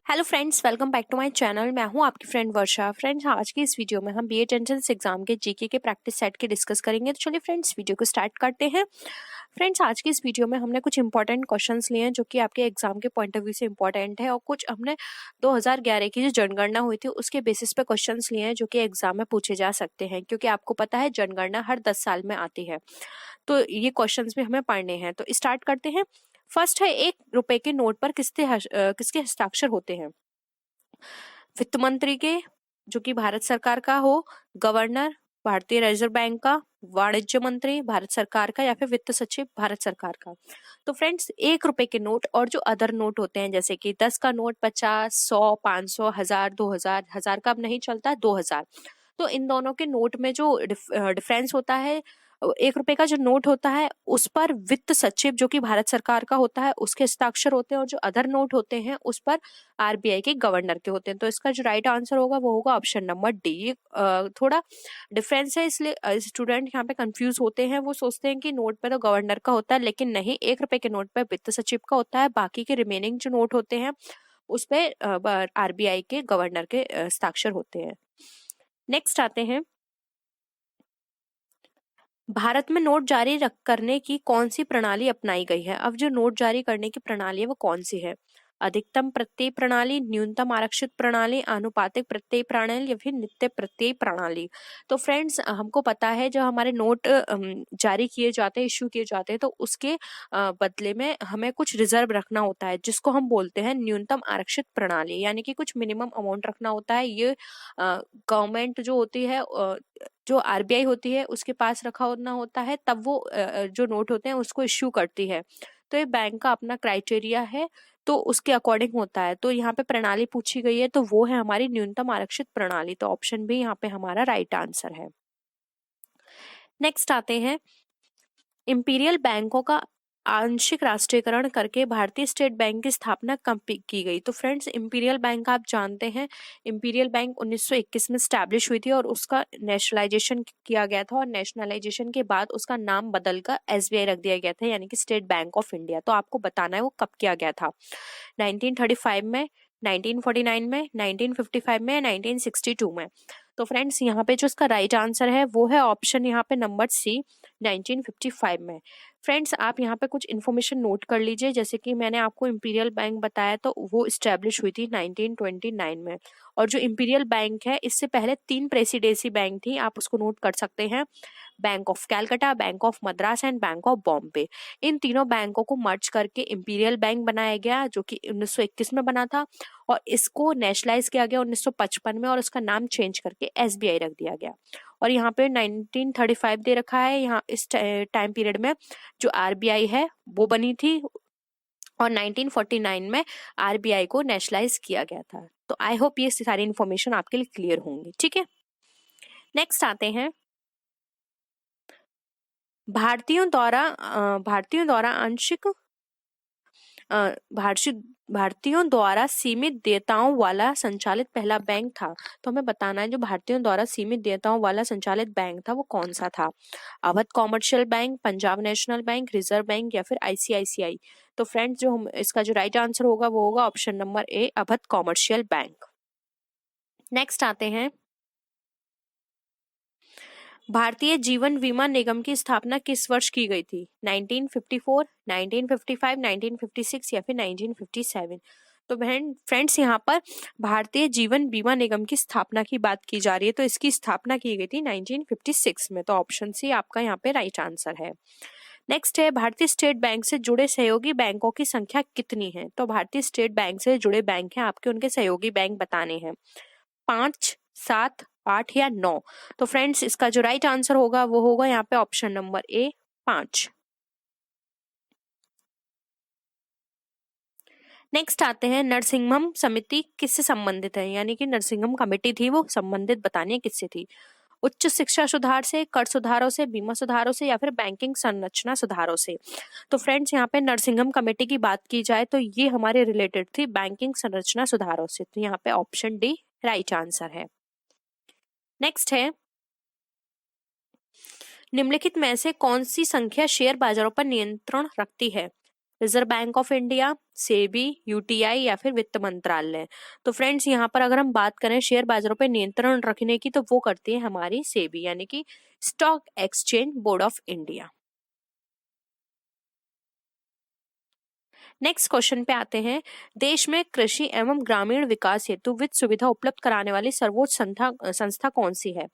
Hello friends, welcome back to my channel. मैं हूं आपकी फ्रेंड वर्षा। फ्रेंड्स, आज की इस वीडियो में हम बीएड एंट्रेंस एग्जाम के जीके के प्रैक्टिस सेट के डिस्कस करेंगे। तो चलिए फ्रेंड्स, वीडियो को स्टार्ट करते हैं। फ्रेंड्स, आज की इस वीडियो में हमने कुछ इंपॉर्टेंट क्वेश्चंस लिए हैं जो कि आपके एग्जाम के पॉइंट ऑफ व्यू से इंपॉर्टेंट है, और कुछ हमने 2011 की जो जनगणना हुई थी उसके बेसिस पे क्वेश्चंस लिए हैं जो कि एग्जाम में पूछे जा सकते हैं, क्योंकि आपको पता है जनगणना हर 10 साल में आती है। तो ये क्वेश्चंस भी हमें पढ़ने हैं। तो स्टार्ट करते हैं। फर्स्ट है, 1 रुपए के नोट पर किसके हस्ताक्षर होते हैं? वित्त मंत्री के, जो कि भारत सरकार का हो, गवर्नर भारतीय रिजर्व बैंक का, वाणिज्य मंत्री भारत सरकार का, या फिर वित्त सचिव भारत सरकार का। तो फ्रेंड्स, 1 रुपए के नोट और जो अदर नोट होते हैं, जैसे कि 10 का नोट, 50, 100, 500, 1000, 2000, 1000 का अब नहीं चलता, 2000। तो इन दोनों के नोट में जो डिफरेंस होता है, 1 रुपए का जो नोट होता है उस पर वित्त सचिव, जो कि भारत सरकार का होता है, उसके हस्ताक्षर होते हैं, और जो अदर नोट होते हैं उस पर आरबीआई के गवर्नर के होते हैं। तो इसका जो राइट आंसर होगा वो होगा ऑप्शन नंबर डी। थोड़ा डिफरेंस है, इसलिए स्टूडेंट यहाँ पे कंफ्यूज होते हैं। वो सोचते हैं कि नोट पे तो गवर्नर का होता है, लेकिन नहीं, 1 रुपए के नोट पे वित्त सचिव का होता है। बाकी के रिमेनिंग जो नोट होते हैं उस पे आरबीआई के गवर्नर के हस्ताक्षर होते हैं। नेक्स्ट आते हैं, भारत में नोट जारी करने की कौन सी प्रणाली अपनाई गई है? अब जो नोट जारी करने की प्रणाली है वो कौन सी है? अधिकतम प्रत्यय प्रणाली, न्यूनतम आरक्षित प्रणाली, आनुपातिक प्रत्यय प्रणाली, या फिर नित्य प्रत्यय प्रणाली? तो फ्रेंड्स, हमको पता है जो हमारे नोट जारी किए जाते हैं, इश्यू किए जाते हैं, तो उसके बदले में हमें कुछ रिजर्व रखना होता है, जिसको हम बोलते हैं न्यूनतम आरक्षित प्रणाली, यानी कि कुछ मिनिमम अमाउंट रखना होता है। ये गवर्नमेंट जो होती है, जो आरबीआई होती है, उसके पास रखा होना होता है, तब वो जो नोट होते हैं उसको इश्यू करती है। तो ये बैंक का अपना क्राइटेरिया है, तो उसके अकॉर्डिंग होता है। तो यहाँ पे प्रणाली पूछी गई है, तो वो है हमारी न्यूनतम आरक्षित प्रणाली। तो ऑप्शन बी यहाँ पे हमारा राइट आंसर है। नेक्स्ट आते हैं, इंपीरियल बैंकों का आंशिक राष्ट्रीयकरण करके भारतीय स्टेट बैंक की स्थापना कब की गई? तो फ्रेंड्स, इंपीरियल बैंक आप जानते हैं, इंपीरियल बैंक 1921 में स्टैब्लिश हुई थी, और उसका नेशनलाइजेशन किया गया था, और नेशनलाइजेशन के बाद उसका नाम बदलकर एसबीआई रख दिया गया था, यानी कि स्टेट बैंक ऑफ इंडिया। तो आपको बताना है वो कब किया गया था, 1935 में, 1949 में, 1955 में, 1962 में? तो फ्रेंड्स, यहाँ पे जो इसका राइट आंसर है वो है ऑप्शन यहाँ पे नंबर सी, 1955 में। फ्रेंड्स, आप यहाँ पे कुछ इन्फॉर्मेशन नोट कर लीजिए। जैसे कि मैंने आपको इंपीरियल बैंक बताया, तो वो स्टैब्लिश हुई थी 1929 में। और जो इंपीरियल बैंक है, इससे पहले 3 प्रेसिडेंसी बैंक थी, आप उसको नोट कर सकते हैं, bank of Calcutta, bank of Madras and bank of Bombay. इन तीनों बैंकों को मर्ज करके इंपीरियल बैंक बनाया गया, जो कि 1921 में बना था, और इसको नेशनलाइज किया गया 1955 में, और उसका नाम चेंज करके एसबीआई रख दिया गया। और यहाँ पे 1935 दे रखा है। यहाँ इस टाइम पीरियड में जो आरबीआई है वो बनी थी, और 1949 में आरबीआई को नेशनलाइज किया गया था। तो आई होप ये सारी इन्फॉर्मेशन आपके लिए क्लियर होंगी। ठीक है, नेक्स्ट आते हैं, भारतीयों द्वारा आंशिक भारतीयों द्वारा सीमित देयताओं वाला संचालित पहला बैंक था। तो हमें बताना है जो भारतीयों द्वारा सीमित देयताओं वाला संचालित बैंक था वो कौन सा था? Awadh commercial bank, Punjab national bank, reserve bank, या फिर आईसीआईसीआई? तो फ्रेंड्स, जो हम इसका जो राइट आंसर होगा वो होगा option number A, Awadh commercial bank. Next आते हैं, भारतीय जीवन बीमा निगम की स्थापना किस वर्ष की गई थी? 1954, 1955, 1956, या फिर 1957? तो बहन फ्रेंड्स, यहाँ पर भारतीय जीवन बीमा निगम की स्थापना की बात की जा रही है, तो इसकी स्थापना की गई थी 1956 में। तो ऑप्शन सी आपका यहाँ पे राइट आंसर है। नेक्स्ट है, भारतीय स्टेट बैंक से जुड़े सहयोगी बैंकों की संख्या कितनी है? तो भारतीय स्टेट बैंक से जुड़े बैंक हैं आपके, उनके सहयोगी बैंक बताने हैं, 5, 7, 8 या 9? तो फ्रेंड्स, इसका जो राइट आंसर होगा वो होगा यहाँ पे ऑप्शन नंबर ए, 5। नेक्स्ट आते हैं, नरसिंहम समिति किससे संबंधित है? यानी कि नरसिंहम कमेटी थी वो संबंधित बतानी है किससे थी? उच्च शिक्षा सुधार से, कर सुधारों से, बीमा सुधारों से, या फिर बैंकिंग संरचना सुधारों से? तो फ्रेंड्स, यहाँ पे नरसिंहम कमेटी की बात की जाए तो ये हमारे रिलेटेड थी बैंकिंग संरचना सुधारों से। तो यहाँ पे ऑप्शन डी राइट आंसर है। नेक्स्ट है, निम्नलिखित में से कौन सी संख्या शेयर बाजारों पर नियंत्रण रखती है? Reserve bank of India, SEBI, UTI या फिर वित्त मंत्रालय। तो फ्रेंड्स यहाँ पर अगर हम बात करें शेयर बाजारों पर नियंत्रण रखने की, तो वो करती है हमारी सेबी यानी कि stock exchange board of India. Next question पे आते हैं। देश में कृषि एवं ग्रामीण विकास हेतु वित्त सुविधा उपलब्ध कराने वाली सर्वोच्च संस्था कौन सी है?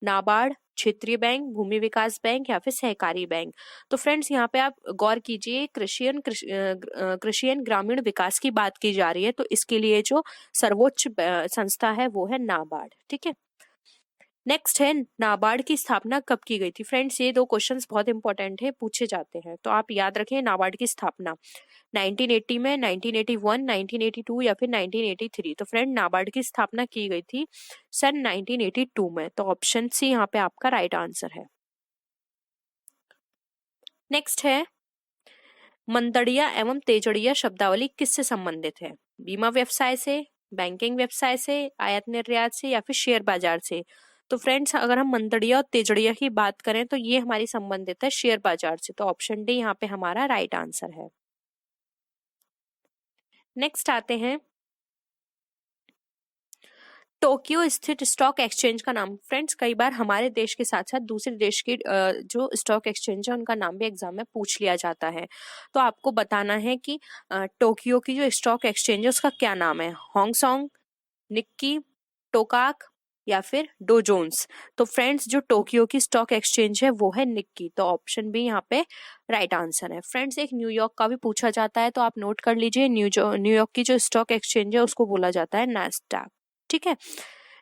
नाबार्ड, क्षेत्रीय बैंक, भूमि विकास बैंक या फिर सहकारी बैंक। तो फ्रेंड्स यहाँ पे आप गौर कीजिए, कृषि एवं ग्रामीण विकास की बात की जा रही है, तो इसके लिए जो सर्वोच्च संस्था है वो है नाबार्ड। ठीक है। नेक्स्ट है, नाबार्ड की स्थापना कब की गई थी? फ्रेंड्स ये दो क्वेश्चंस बहुत इंपॉर्टेंट है, पूछे जाते हैं, तो आप याद रखें नाबार्ड की स्थापना 1980 में, 1981, 1982 या फिर 1983। तो फ्रेंड नाबार्ड की स्थापना की गई थी सन 1982 में। तो ऑप्शन सी यहाँ पे आपका राइट आंसर है। नेक्स्ट है, मंदड़िया एवं तेजड़िया शब्दावली किससे संबंधित है? बीमा व्यवसाय से, बैंकिंग व्यवसाय से, आयात निर्यात से या फिर शेयर बाजार से। तो फ्रेंड्स अगर हम मंदड़िया और तेजड़िया की बात करें तो ये हमारी संबंधित है शेयर बाजार से। तो ऑप्शन डी यहाँ पे हमारा राइट आंसर है। नेक्स्ट आते हैं, टोक्यो स्थित स्टॉक एक्सचेंज का नाम। फ्रेंड्स कई बार हमारे देश के साथ साथ दूसरे देश के जो स्टॉक एक्सचेंज है उनका नाम भी एग्जाम में पूछ लिया जाता है। तो आपको बताना है कि टोक्यो की जो स्टॉक एक्सचेंज है उसका क्या नाम है? हांगकांग, निक्की, टोकाक या फिर डो जोन्स। तो फ्रेंड्स जो टोक्यो की स्टॉक एक्सचेंज है वो है निक्की। तो ऑप्शन बी यहाँ पे राइट आंसर है। फ्रेंड्स एक न्यूयॉर्क का भी पूछा जाता है, तो आप नोट कर लीजिए, न्यूयॉर्क की जो स्टॉक एक्सचेंज है उसको बोला जाता है नैस्डैक। ठीक है,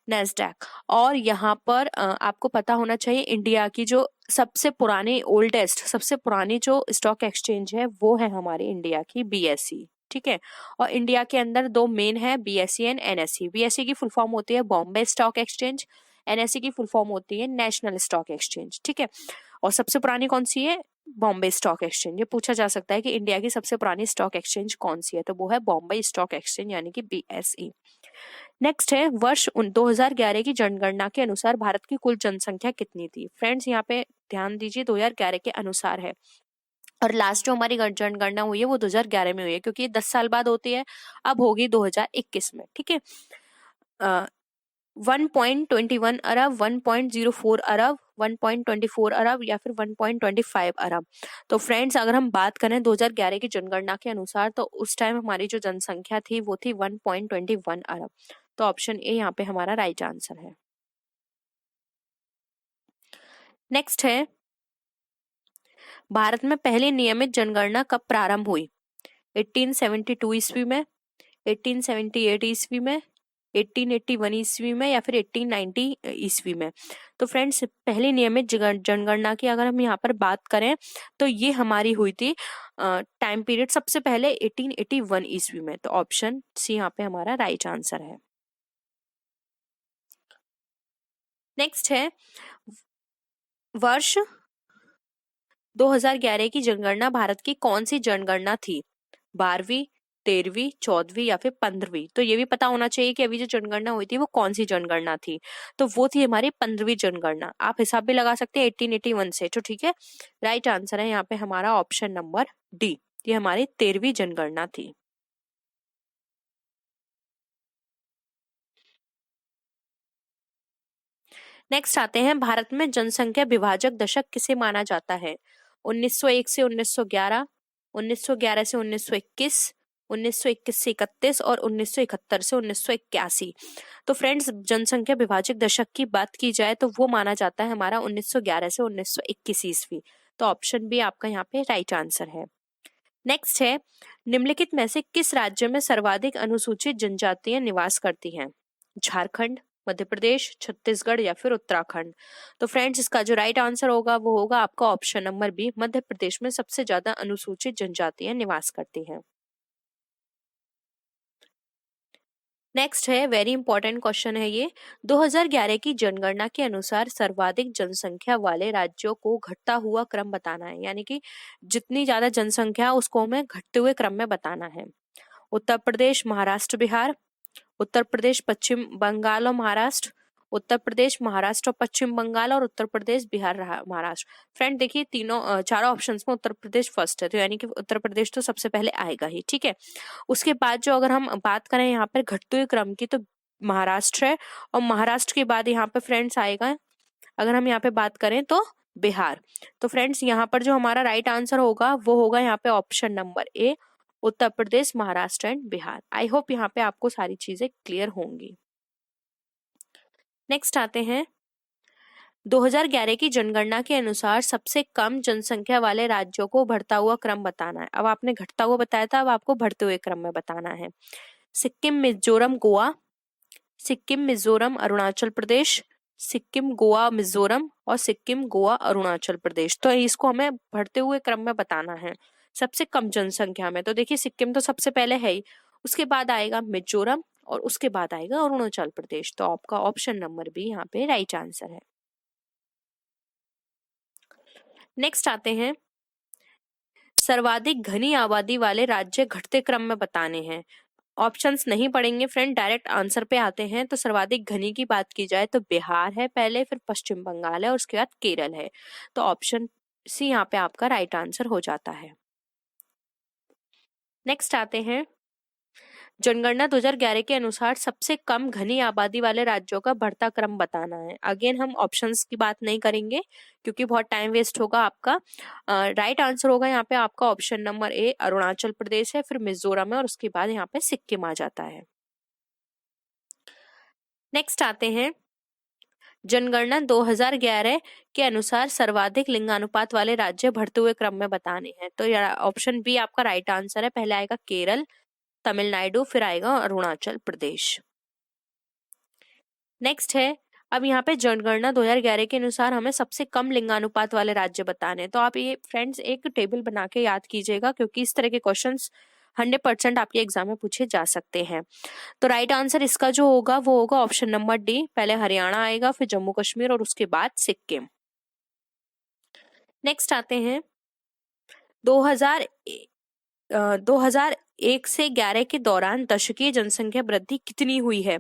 नैस्डैक। और यहाँ पर आपको पता होना चाहिए इंडिया की जो सबसे पुरानी सबसे पुरानी जो स्टॉक एक्सचेंज है वो है हमारी इंडिया की बीएसई। ठीक है, और इंडिया के अंदर दो मेन है, बीएसई एंड एनएसई। बीएसई की फुल फॉर्म होती है बॉम्बे स्टॉक एक्सचेंज, एनएसई की फुल फॉर्म होती है नेशनल स्टॉक एक्सचेंज। ठीक है, और सबसे पुरानी कौन सी है? Bombay stock exchange. ये पूछा जा सकता है कि इंडिया की सबसे पुरानी स्टॉक एक्सचेंज कौन सी है, तो वो है बॉम्बे स्टॉक एक्सचेंज यानी कि बीएसई। नेक्स्ट है, वर्ष 2011 की जनगणना के अनुसार भारत की कुल जनसंख्या कितनी थी? फ्रेंड्स यहाँ पे ध्यान दीजिए, 2011 के अनुसार है, और लास्ट जो हमारी जनगणना हुई है वो 2011 में हुई है, क्योंकि 10 साल बाद होती है, अब होगी 2021 में। ठीक है, 1.21 अरब, 1.04 अरब, 1.24 अरब या फिर 1.25 अरब। तो फ्रेंड्स अगर हम बात करें 2011 की जनगणना के अनुसार, तो उस टाइम हमारी जो जनसंख्या थी वो थी 1.21 अरब। तो ऑप्शन ए यहाँ पे हमारा राइट आंसर है। नेक्स्ट है, भारत में पहली नियमित जनगणना कब प्रारंभ हुई? 1872 ईस्वी में, 1878 ईस्वी में, 1881 ईस्वी में या फिर 1890 ईस्वी में। तो फ्रेंड्स पहली नियमित जनगणना की अगर हम यहाँ पर बात करें तो ये हमारी हुई थी टाइम पीरियड सबसे पहले 1881 ईस्वी में। तो ऑप्शन सी यहाँ पे हमारा राइट आंसर है। नेक्स्ट है, वर्ष 2011 की जनगणना भारत की कौन सी जनगणना थी? 12वीं, 13वीं, 14वीं या फिर 15वीं। तो ये भी पता होना चाहिए कि अभी जो जनगणना हुई थी वो कौन सी जनगणना थी, तो वो थी हमारी 15वीं जनगणना। आप हिसाब भी लगा सकते हैं 1881 से। तो ठीक है, राइट आंसर है यहाँ पे हमारा ऑप्शन नंबर डी, ये हमारी 13वीं जनगणना थी। नेक्स्ट आते हैं, भारत में जनसंख्या विभाजक दशक किसे माना जाता है? 1901 से 1911, 1911 से 1921, 1921 से 31 और 1971 से 1981। तो फ्रेंड्स जनसंख्या विभाजक दशक की बात की जाए तो वो माना जाता है हमारा 1911 से 1921 ईस्वी। तो ऑप्शन बी आपका यहाँ पे राइट आंसर है। नेक्स्ट है, निम्नलिखित में से किस राज्य में सर्वाधिक अनुसूचित जनजातियां निवास करती हैं? झारखंड, मध्य प्रदेश, छत्तीसगढ़ या फिर उत्तराखंड। तो फ्रेंड्स इसका जो राइट आंसर होगा वो होगा आपका option number B, Madhya Pradesh में सबसे ज्यादा अनुसूचित जनजातियां निवास करती हैं। नेक्स्ट है, वेरी इंपॉर्टेंट क्वेश्चन है ये, 2011 की जनगणना के अनुसार सर्वाधिक जनसंख्या वाले राज्यों को घटता हुआ क्रम बताना है, यानी कि जितनी ज्यादा जनसंख्या उसको हमें घटते हुए क्रम में बताना है। उत्तर प्रदेश, महाराष्ट्र, बिहार, उत्तर प्रदेश, पश्चिम बंगाल और महाराष्ट्र, उत्तर प्रदेश, महाराष्ट्र और पश्चिम बंगाल, और उत्तर प्रदेश, बिहार, महाराष्ट्र। फ्रेंड देखिए तीनों चारों ऑप्शंस में उत्तर प्रदेश फर्स्ट है, तो यानी कि उत्तर प्रदेश तो सबसे पहले आएगा ही। ठीक है, उसके बाद जो अगर हम बात करें यहाँ पर घटते हुए क्रम की, तो महाराष्ट्र है, और महाराष्ट्र के बाद यहाँ पे फ्रेंड्स आएगा, अगर हम यहाँ पे बात करें तो बिहार। तो फ्रेंड्स यहाँ पर जो हमारा राइट आंसर होगा वो होगा यहाँ पे option number A, Uttar Pradesh, Maharashtra and Bihar. I hope यहाँ पे आपको सारी चीजें क्लियर होंगी। नेक्स्ट आते हैं 2011 की जनगणना के अनुसार सबसे कम जनसंख्या वाले राज्यों को बढ़ता हुआ क्रम बताना है। अब आपने घटता हुआ बताया था, अब आपको बढ़ते हुए क्रम में बताना है। सिक्किम, मिजोरम, गोवा, सिक्किम, मिजोरम, अरुणाचल प्रदेश, सिक्किम, गोवा, मिजोरम, और सिक्किम, गोवा, अरुणाचल प्रदेश। तो इसको हमें बढ़ते हुए क्रम में बताना है सबसे कम जनसंख्या में। तो देखिए सिक्किम तो सबसे पहले है ही, उसके बाद आएगा मिजोरम, और उसके बाद आएगा अरुणाचल प्रदेश। तो आपका ऑप्शन नंबर बी यहाँ पे राइट आंसर है। नेक्स्ट आते हैं सर्वाधिक घनी आबादी वाले राज्य घटते क्रम में बताने हैं। ऑप्शंस नहीं पढ़ेंगे फ्रेंड, डायरेक्ट आंसर पे आते हैं। तो सर्वाधिक घनी की बात की जाए तो बिहार है पहले, फिर पश्चिम बंगाल है, और उसके बाद केरल है। तो ऑप्शन सी यहाँ पे आपका राइट आंसर हो जाता है। नेक्स्ट आते हैं जनगणना 2011 के अनुसार सबसे कम घनी आबादी वाले राज्यों का बढ़ता क्रम बताना है। अगेन हम ऑप्शंस की बात नहीं करेंगे क्योंकि बहुत टाइम वेस्ट होगा आपका। राइट आंसर होगा यहाँ पे आपका option number A, Arunachal Pradesh है, फिर मिजोरम है, और उसके बाद यहाँ पे सिक्किम आ जाता है। नेक्स्ट आते हैं जनगणना 2011 के अनुसार सर्वाधिक लिंगानुपात वाले राज्य बढ़ते हुए क्रम में बताने हैं। तो ऑप्शन बी आपका राइट आंसर है। पहले आएगा केरल, तमिलनाडु, फिर आएगा अरुणाचल प्रदेश। नेक्स्ट है, अब यहाँ पे जनगणना 2011 के अनुसार हमें सबसे कम लिंगानुपात वाले राज्य बताने हैं। तो आप ये फ्रेंड्स एक टेबल बना के याद कीजिएगा क्योंकि इस तरह के क्वेश्चंस 100% आपके एग्जाम में पूछे जा सकते हैं। तो राइट आंसर इसका जो होगा वो होगा ऑप्शन नंबर डी, पहले हरियाणा आएगा, फिर जम्मू कश्मीर, और उसके बाद सिक्किम। नेक्स्ट आते हैं 2001 से 11 के दौरान दशकीय जनसंख्या वृद्धि कितनी हुई है।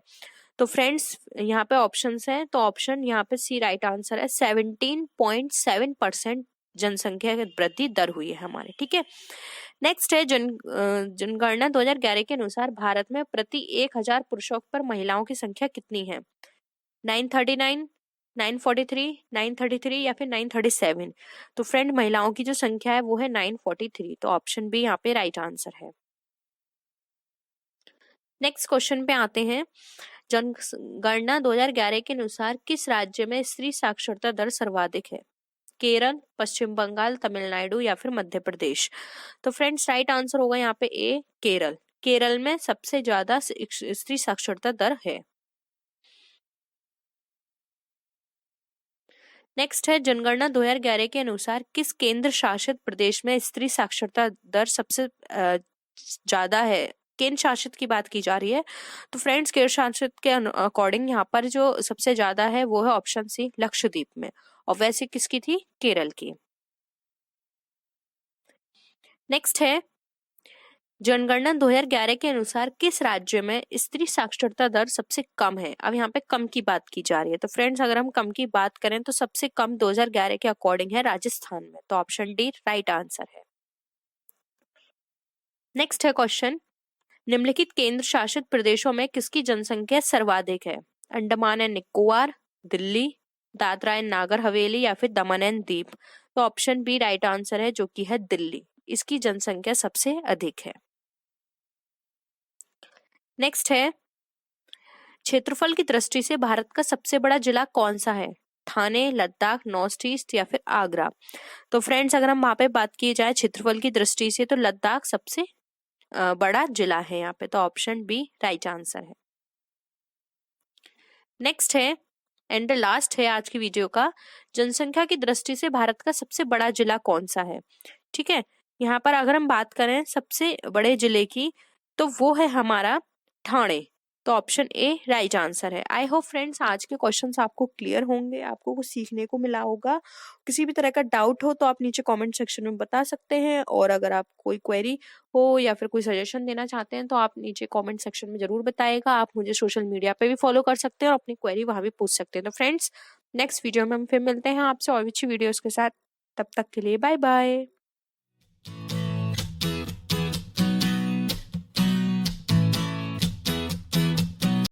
तो फ्रेंड्स यहाँ पे ऑप्शंस हैं, तो ऑप्शन यहाँ पे सी राइट आंसर है। 17.7% जनसंख्या वृद्धि दर हुई है हमारे। ठीक है, नेक्स्ट है जनगणना 2011 के अनुसार भारत में प्रति 1000 पुरुषों पर महिलाओं की संख्या कितनी है। 939, 943, 933 या फिर 937। तो फ्रेंड महिलाओं की जो संख्या है वो है 943। तो ऑप्शन बी यहाँ पे राइट आंसर है। नेक्स्ट क्वेश्चन पे आते हैं जनगणना 2011 के अनुसार किस राज्य में स्त्री साक्षरता दर सर्वाधिक है। केरल, पश्चिम बंगाल, तमिलनाडु या फिर मध्य प्रदेश। तो फ्रेंड्स राइट आंसर होगा यहाँ पे ए, केरल। केरल में सबसे ज्यादा स्त्री साक्षरता दर है। नेक्स्ट है जनगणना 2011 के अनुसार किस केंद्र शासित प्रदेश में स्त्री साक्षरता दर सबसे ज्यादा है। केंद्र शासित की बात की जा रही है। तो फ्रेंड्स केंद्र शासित के अकॉर्डिंग यहाँ पर जो सबसे ज्यादा है वो है ऑप्शन सी, लक्षद्वीप में। और वैसे किसकी थी, केरल की। नेक्स्ट है जनगणना 2011 के अनुसार किस राज्य में स्त्री साक्षरता दर सबसे कम है। अब यहाँ पे कम की बात की जा रही है। तो फ्रेंड्स अगर हम कम की बात करें तो सबसे कम 2011 के अकॉर्डिंग है राजस्थान में। तो ऑप्शन डी राइट आंसर है। नेक्स्ट है क्वेश्चन, निम्नलिखित केंद्र शासित प्रदेशों में किसकी जनसंख्या सर्वाधिक है। अंडमान एंड निकोबार, दिल्ली, दादरा एंड नागर हवेली या फिर दमन एंड दीव। तो ऑप्शन बी राइट आंसर है जो कि है दिल्ली। इसकी जनसंख्या सबसे अधिक है। नेक्स्ट है क्षेत्रफल की दृष्टि से भारत का सबसे बड़ा जिला कौन सा है। ठाणे, लद्दाख, नॉर्थ ईस्ट या फिर आगरा। तो फ्रेंड्स अगर हम वहां पे बात की जाए क्षेत्रफल की दृष्टि से तो लद्दाख सबसे बड़ा जिला है यहाँ पे। तो ऑप्शन बी राइट आंसर है। नेक्स्ट है एंड लास्ट है आज की वीडियो का, जनसंख्या की दृष्टि से भारत का सबसे बड़ा जिला कौन सा है। ठीक है, यहाँ पर अगर हम बात करें सबसे बड़े जिले की तो वो है हमारा ठाणे। तो ऑप्शन ए राइट आंसर है। आई होप फ्रेंड्स आज के क्वेश्चंस आपको क्लियर होंगे, आपको कुछ सीखने को मिला होगा। किसी भी तरह का डाउट हो तो आप नीचे कमेंट सेक्शन में बता सकते हैं, और अगर आप कोई क्वेरी हो या फिर कोई सजेशन देना चाहते हैं तो आप नीचे कमेंट सेक्शन में जरूर बताइएगा। आप मुझे सोशल मीडिया पे भी फॉलो कर सकते हैं और अपनी क्वेरी वहां भी पूछ सकते हैं। तो फ्रेंड्स नेक्स्ट वीडियो में हम फिर मिलते हैं आपसे और अच्छी वीडियोस के साथ। तब तक के लिए बाय बाय।